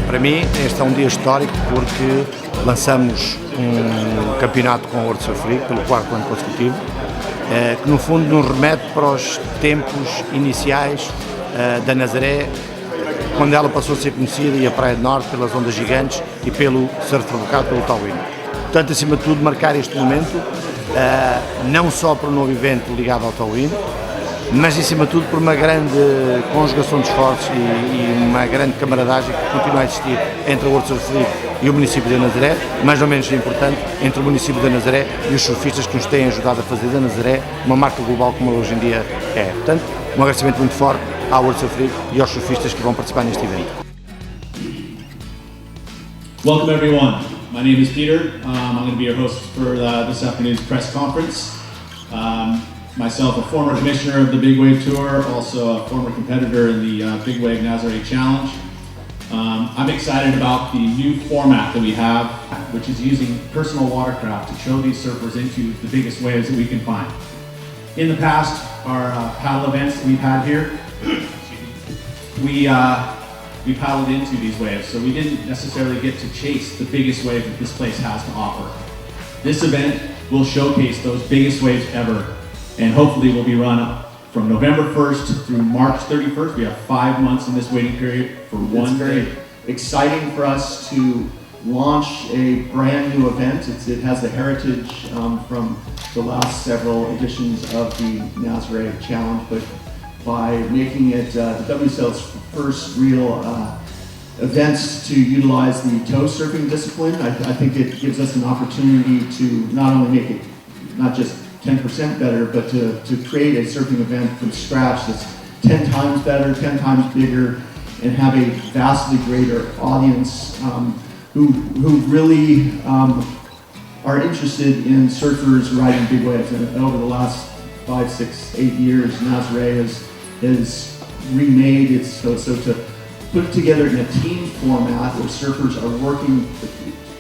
Para mim, este é um dia histórico porque lançamos um campeonato com a World Surf League pelo 4º ano consecutivo, que no fundo nos remete para os tempos iniciais da Nazaré, quando ela passou a ser conhecida, e a Praia de Norte, pelas ondas gigantes e pelo surf provocado pelo tauíno. Portanto, acima de tudo, marcar este momento, não só por um novo evento ligado ao tauíno, mas acima de tudo por uma grande conjugação de esforços e uma grande camaradagem que continua a existir entre a World Surf League e o município de Nazaré, mas não menos importante, entre o município de Nazaré e os surfistas que nos têm ajudado a fazer da Nazaré uma marca global como ela hoje em dia é. Portanto, um agradecimento muito forte à World Surf League e aos surfistas que vão participar neste evento. Welcome everyone. My name is Peter. I'm going to be your host for this afternoon's press conference. Myself, a former commissioner of the Big Wave Tour, also a former competitor in the Big Wave Nazaré Challenge. I'm excited about the new format that we have, which is using personal watercraft to show these surfers into the biggest waves that we can find. In the past, our paddle events that we've had here, we paddled into these waves, so we didn't necessarily get to chase the biggest wave that this place has to offer. This event will showcase those biggest waves ever, and hopefully will be run from November 1st through March 31st. We have 5 months in this waiting period for one day. Exciting for us to launch a brand new event. It has the heritage from the last several editions of the Nazaré Challenge, but by making it the WSL's first real events to utilize the toe surfing discipline, I think it gives us an opportunity to not only make it not just 10% better, but to create a surfing event from scratch that's 10 times better, 10 times bigger, and have a vastly greater audience who really are interested in surfers riding big waves. And over the last 5, 6, 8 years, Nazaré has remade it so to put it together in a team format where surfers are working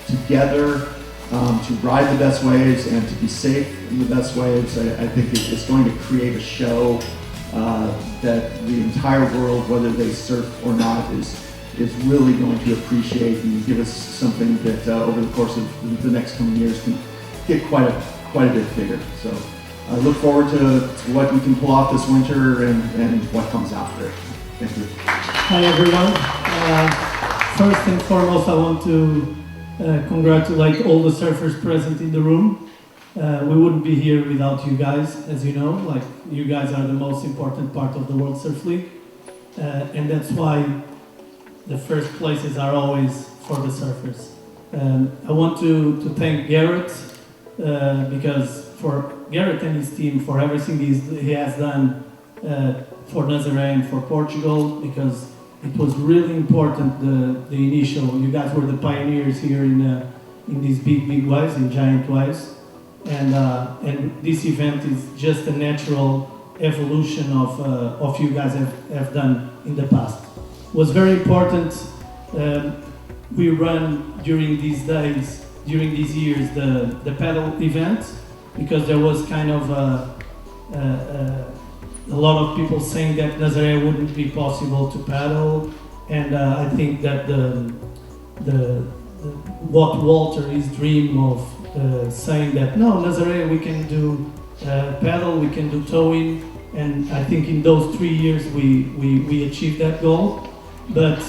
together to ride the best waves and to be safe in the best waves. I think it's going to create a show that the entire world, whether they surf or not, is really going to appreciate and give us something that over the course of the next coming years can get quite a bit bigger. So I look forward to what we can pull off this winter and what comes after it. Thank you. Hi everyone. First and foremost, I want to congratulate all the surfers present in the room. We wouldn't be here without you guys, as you know. Like, you guys are the most important part of the World Surf League, and that's why the first places are always for the surfers. I want to thank Garrett because for Garrett and his team for everything he has done for Nazaré and for Portugal, because it was really important, the initial. You guys were the pioneers here in these big waves, in giant waves, and this event is just a natural evolution of you guys have done in the past. It was very important. We run during these days, during these years, the paddle event, because there was kind of a lot of people saying that Nazaré wouldn't be possible to paddle, and I think that what Walter, his dream of saying that no, Nazaré we can do paddle, we can do towing, and I think in those 3 years we achieved that goal. But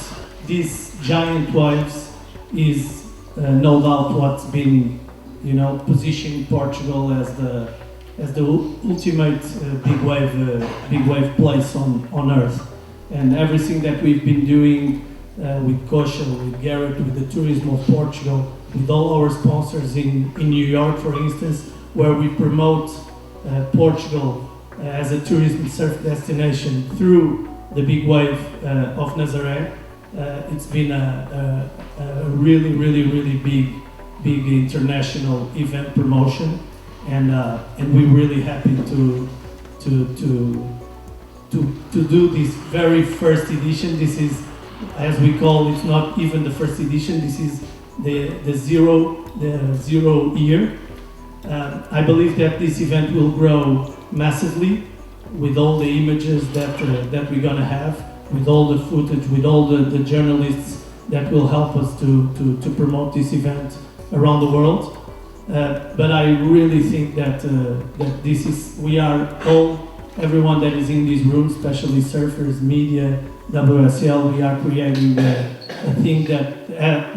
these giant waves is no doubt what's been, positioning Portugal as the ultimate big wave place on earth. And everything that we've been doing with Coxa, with Garrett, with the tourism of Portugal, with all our sponsors in New York, for instance, where we promote Portugal as a tourism surf destination through the big wave of Nazaré. It's been a really, really, really big international event promotion, and we're really happy to do this very first edition. This is, as we call, it's not even the first edition. This is the zero year. I believe that this event will grow massively with all the images that we're gonna have, with all the footage, with all the journalists that will help us to promote this event around the world. But I really think that we are all, everyone that is in this room, especially surfers, media, WSL, we are creating a thing that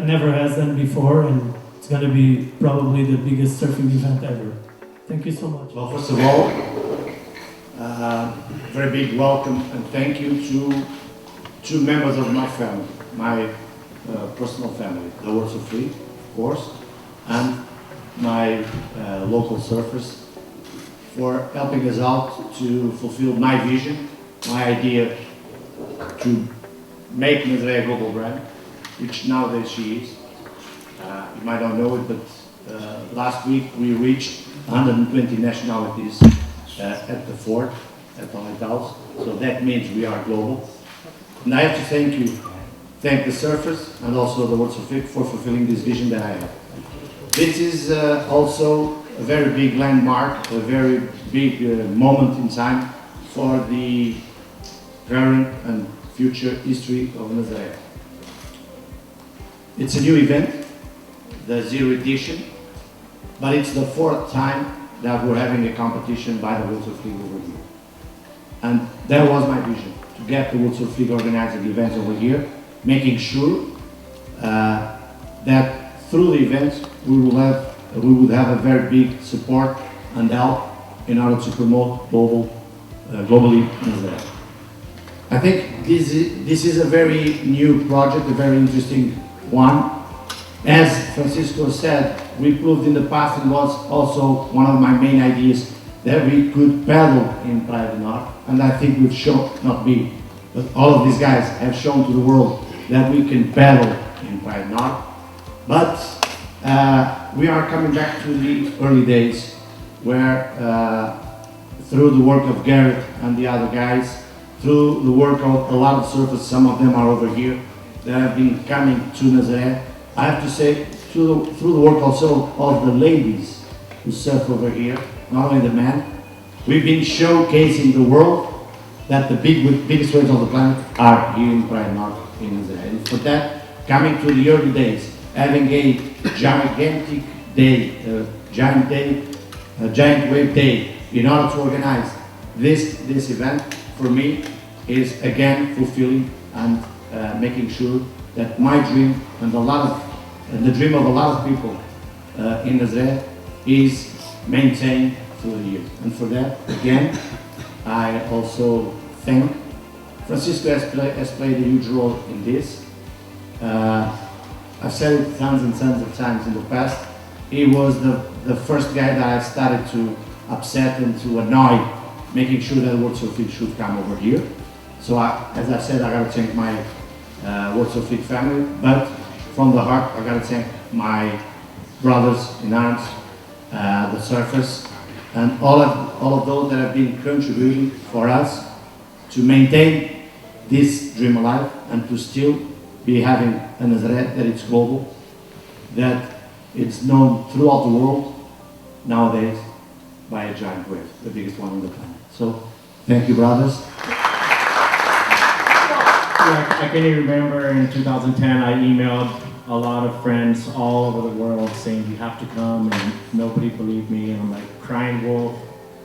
never has done before, and it's going to be probably the biggest surfing event ever. Thank you so much. Well, first of all, very big welcome and thank you to two members of my family, my personal family, the World Surf League, of course, and my local surfers, for helping us out to fulfill my vision, my idea to make Nazaré a global brand, which nowadays she is. You might not know it, but last week we reached 120 nationalities at the fort, at the lighthouse, so that means we are global. And I have to thank the surfers and also the World Surf League for fulfilling this vision that I have. This is also a very big landmark, a very big moment in time for the current and future history of Nazaré. It's a new event, the 0th edition, but it's the 4th time that we're having a competition by the World Surf League over here. And that was my vision, to get the World Surf League organizing the events over here, making sure that through the events we would have a very big support and help in order to promote globally Nazaré. I think this is a very new project, a very interesting one. As Francisco said, we proved in the past, and was also one of my main ideas, that we could paddle in Praia do Norte, and I think we've shown, not me, but all of these guys have shown to the world that we can paddle in Praia do Norte. But we are coming back to the early days where through the work of Garrett and the other guys, through the work of a lot of surfers, some of them are over here, that have been coming to Nazaré. I have to say, through the work also of the ladies who surf over here, not only the men, we've been showcasing the world that the biggest waves of the planet are here in Praia do Norte, in Nazaré. And for that, coming to the early days, having a gigantic day, a giant wave day, in order to organize this event, for me, is again fulfilling and making sure that my dream and the dream of a lot of people in Nazaré is maintained through the years. And for that, again, I also thank Francisco has played a huge role in this. I've said it tons and tons of times in the past. He was the first guy that I started to upset and to annoy, making sure that World Surf League should come over here. So as I said, I gotta thank my World Surf League family, but from the heart, I gotta thank my brothers in arms, the surfers, and all of those that have been contributing for us to maintain this dream alive and to still be having a Nazaré that it's global, that it's known throughout the world nowadays by a giant wave, the biggest one on the planet. So, thank you, brothers. I can remember in 2010 I emailed a lot of friends all over the world saying you have to come, and nobody believed me, and I'm like crying wolf,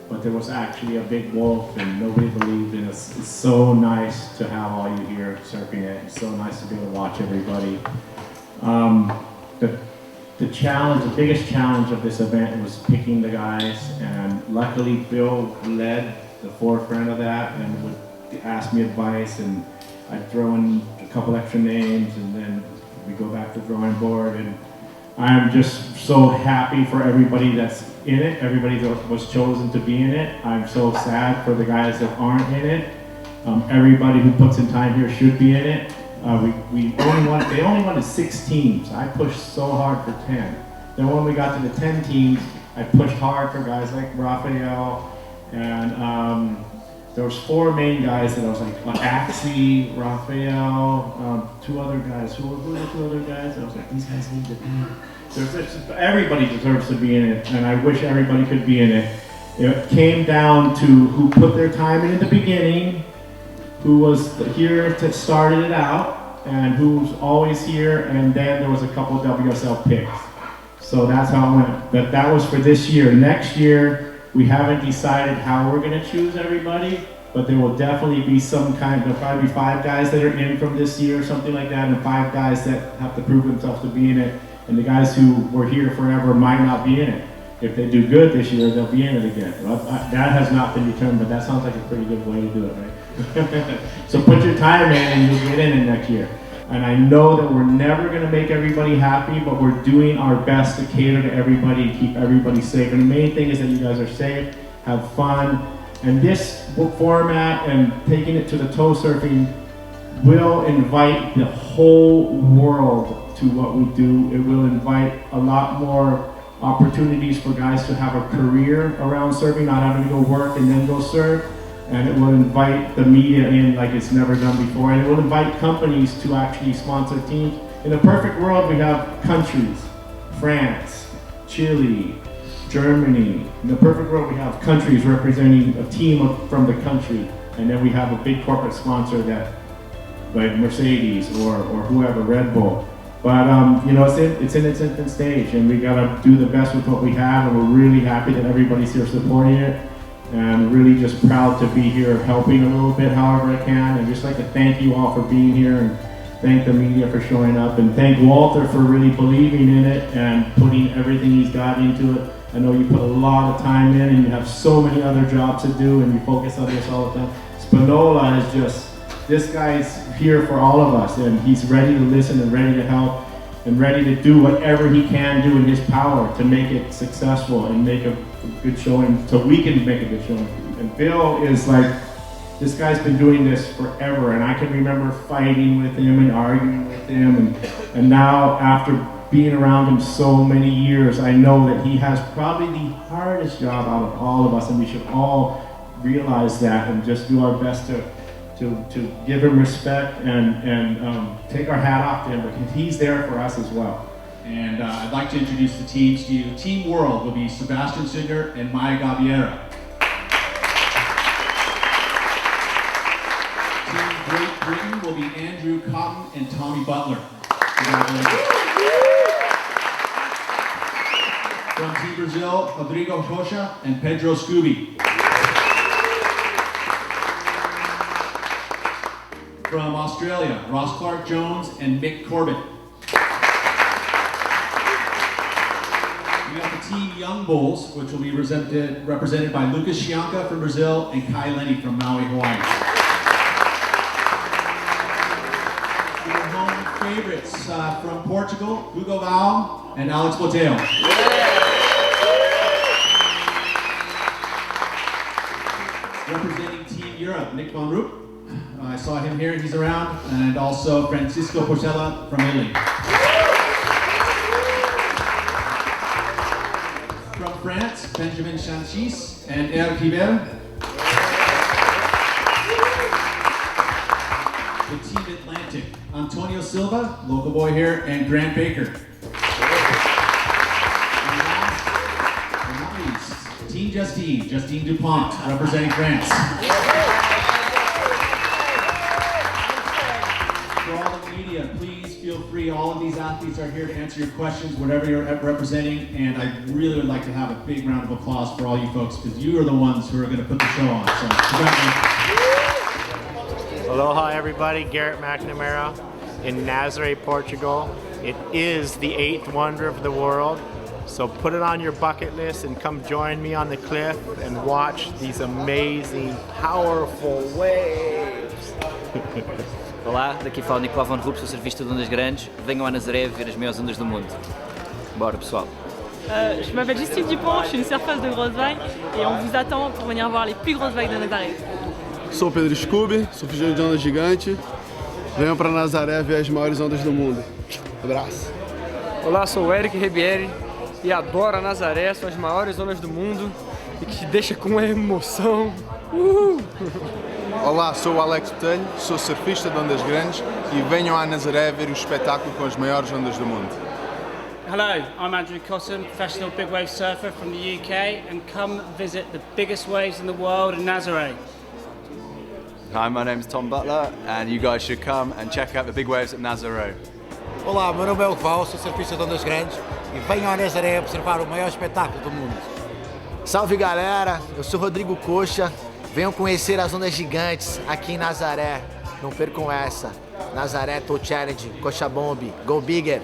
but there was actually a big wolf and nobody believed in us. It's so nice to have all you here surfing it. It's so nice to be able to watch everybody. The challenge, the biggest challenge of this event was picking the guys, and luckily Bill led the forefront of that and would ask me advice, and I'd throw in a couple extra names, and then we go back to the drawing board. And I'm just so happy for everybody that's in it, everybody that was chosen to be in it. I'm so sad for the guys that aren't in it. Everybody who puts in time here should be in it. They only wanted 6 teams. I pushed so hard for 10. Then when we got to the 10 teams, I pushed hard for guys like Rafael, and there was 4 main guys that I was like, Axie, Rafael, 2 other guys. Who were the 2 other guys? I was like, these guys need to be. Everybody deserves to be in it, and I wish everybody could be in it. It came down to who put their time in the beginning, who was here to start it out, and who's always here, and then there was a couple WSL picks. So that's how it went. But that was for this year. Next year, we haven't decided how we're gonna choose everybody, but there will definitely be there'll probably be 5 guys that are in from this year, something like that, and 5 guys that have to prove themselves to be in it. And the guys who were here forever might not be in it. If they do good this year, they'll be in it again. Well, that has not been determined, but that sounds like a pretty good way to do it, right? So put your time in and you'll get in it next year. And I know that we're never gonna make everybody happy, but we're doing our best to cater to everybody, keep everybody safe. And the main thing is that you guys are safe, have fun. And this format and taking it to the toe surfing will invite the whole world to what we do. It will invite a lot more opportunities for guys to have a career around surfing, not having to go work and then go surf. And it will invite the media in like it's never done before. And it will invite companies to actually sponsor teams. In a perfect world, we have countries, France, Chile, Germany. In the perfect world, we have countries representing a team from the country. And then we have a big corporate sponsor that, like Mercedes or whoever, Red Bull. But it's in its infant stage, and we gotta do the best with what we have, and we're really happy that everybody's here supporting it, and really just proud to be here helping a little bit however I can, and just like to thank you all for being here, and thank the media for showing up, and thank Walter for really believing in it and putting everything he's got into it. I know you put a lot of time in, and you have so many other jobs to do, and you focus on this all the time. Spinola is just, this guy's here for all of us, and he's ready to listen and ready to help and ready to do whatever he can do in his power to make it successful and make a good showing so we can make a good showing. And Bill is like, this guy's been doing this forever, and I can remember fighting with him and arguing with him, and now after being around him so many years, I know that he has probably the hardest job out of all of us, and we should all realize that and just do our best to give him respect and take our hat off to him, because he's there for us as well. And I'd like to introduce the teams to you. Team World will be Sebastian Singer and Maya Gabiera. Team Great Britain will be Andrew Cotton and Tommy Butler. Congratulations. From Team Brazil, Rodrigo Rocha and Pedro Scooby. From Australia, Ross Clark-Jones and Mick Corbett. We got the Team Young Bulls, which will be represented by Lucas Chianca from Brazil and Kai Lenny from Maui, Hawaii. Your home favorites from Portugal, Hugo Val and Alex Boteo. Representing Team Europe, Nick Van Roop. I saw him here, he's around, and also Francisco Porcella from Italy. From France, Benjamin Chanchis and Eric Hiver. The Team Atlantic, Antonio Silva, local boy here, and Grant Baker. And last but not least, Team Justine Dupont, representing France. Please feel free. All of these athletes are here to answer your questions, whatever you're representing, and I really would like to have a big round of applause for all you folks, because you are the ones who are going to put the show on. So, aloha, everybody. Garrett McNamara in Nazaré, Portugal. It is the 8th wonder of the world, so put it on your bucket list and come join me on the cliff and watch these amazing, powerful waves. Olá, daqui fala Nicolau Van Rup, sou surfista de ondas grandes. Venham à Nazaré ver as maiores ondas do mundo. Bora, pessoal. Je m'appelle Justine Dupont, je suis une surfeuse de grosses vagues et on vous attend pour venir voir les plus grosses vagues de Nazaré. Sou Pedro Scooby, surfista de onda gigante. Venham para Nazaré ver as maiores ondas do mundo. Abraço. Olá, sou o Eric Ribieri e adoro a Nazaré, são as maiores ondas do mundo e que te deixa com uma emoção. Olá, sou o Alex Botelho, sou surfista de ondas grandes e venham à Nazaré ver o espetáculo com as maiores ondas do mundo. Hello, I'm Andrew Cotton, professional big wave surfer from the UK, and come visit the biggest waves in the world in Nazaré. Hi, my name is Tom Butler, and you guys should come and check out the big waves at Nazaré. Olá, meu nome é Val, sou surfista de ondas grandes e venham a Nazaré observar o maior espetáculo do mundo. Salve galera, eu sou Rodrigo Coxa, venham conhecer as ondas gigantes aqui em Nazaré, não percam essa. Nazaré Tour Challenge, Coxa Bomb, Go Bigger!